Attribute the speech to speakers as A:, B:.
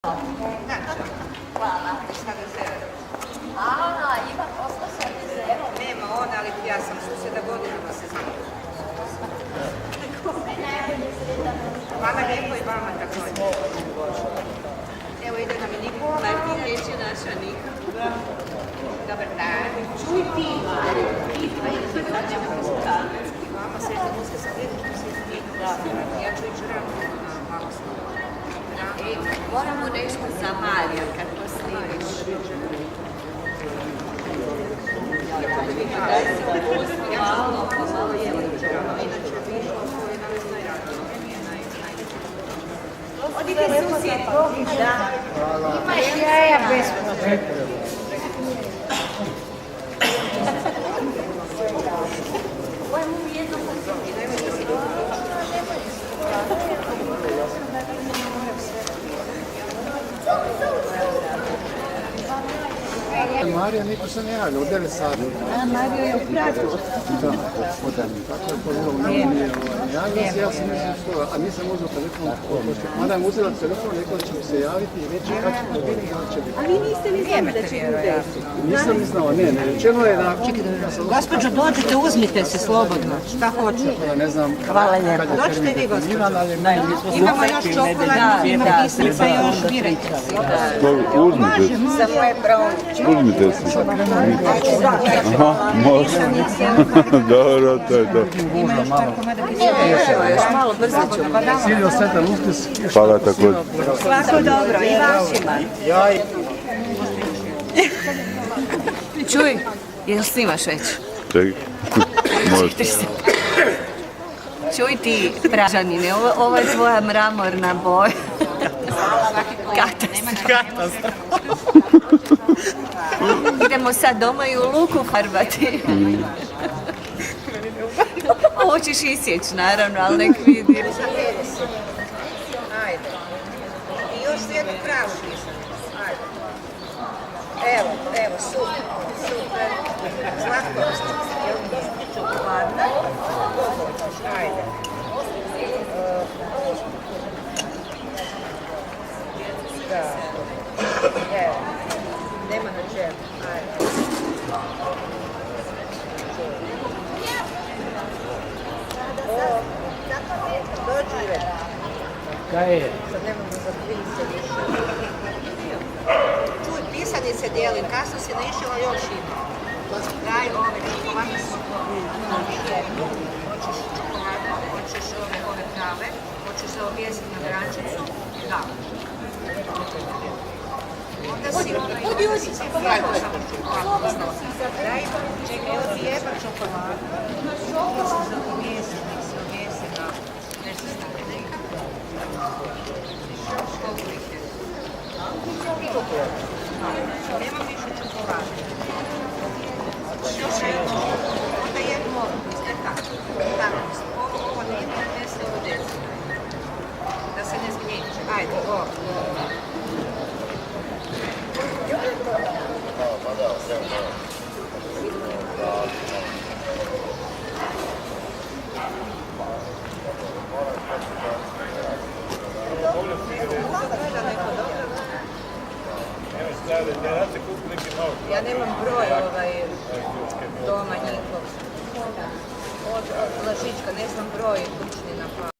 A: Hvala. Ima posla sa HDZ-om?
B: Nema ona, ali ja sam susjeda godinama se znam. Hvala lijepo i vama također. Evo ide nam i Nikola.
A: Martina je naša Nika.
B: Dobar dan.
A: Čuj ti,
B: Vama se da muske sa djetom se ja ću ići rano na malo slovo.
A: Moramo nešto za Marija kad to snimiš. Daj se opusti malo, pa malo jelo.
B: Inače, višlo koje na veznoj radu.
A: Odite susjed. Da.
C: Imaš jaja besplatno.
D: Marija, niko se ne javlja, u 9 sati.
C: A Marija je u Pratu.
D: Da, odavno. Tako je to bilo. Javio se, ja sam mislio što, a nisam uzeo telefon. Mada je uzela telefon, rekao će mi se javiti i reći kad ćemo da vidim da će biti.
C: A vi niste ni znali da će biti.
D: Nisam ni znao, ne, rečeno je da...
C: Gospođo, dođite, uzmite se slobodno. Šta hoćete?
D: Ja ne znam
C: Hvala lijepo.
D: dođite vi, gospođo.
C: Imamo još čokolad, ima pisnica, još birajte.
E: Uzmite se.
C: Za moje brauniće.
E: Uzmite se. Aha, može. Dobro, to je to.
C: Evo, još malo brzo ćemo.
D: Silio Svetan Uskrs.
E: Hvala također.
C: Svako dobro, i vašima.
A: Čuj, jel snimaš već?
E: Čekaj. Može.
A: Čuj ti, Pražanine, ovo je tvoja mramorna boja. Katastrofa. Idemo sad doma i u luku farbati. Ovo ćeš isjeći, naravno, ali nek vidi.
B: Ajde. I još jednu kravu pisam. Ajde. Evo, super. Slatko. Jel dosta čokoladna? Ajde. Da. Evo. Nema na čemu. Ajde. Dođi već.
D: Kaj je?
B: Sad ne mogu zapisati više. Čuj, pisanje se dijelim, kasno si naišla, još ima. Daj ove čokolade su hoćeš čokolade, hoćeš ove prave, hoćeš se objesiti na grančicu, da. Onda si jako samo čokoladu. Daj, čekaj, ovdje jeba čokoladu. Se objesiti na nešto staklenika. Koliko ih je? Nema više čokolade. Još jedno, onda jednu ovu, sve tako. Ovo nema, desno u desno. Da se ne zgnječe. Ajde, ovo. Ja nemam broj doma njihov. Od Lažička, ne znam broj kućni na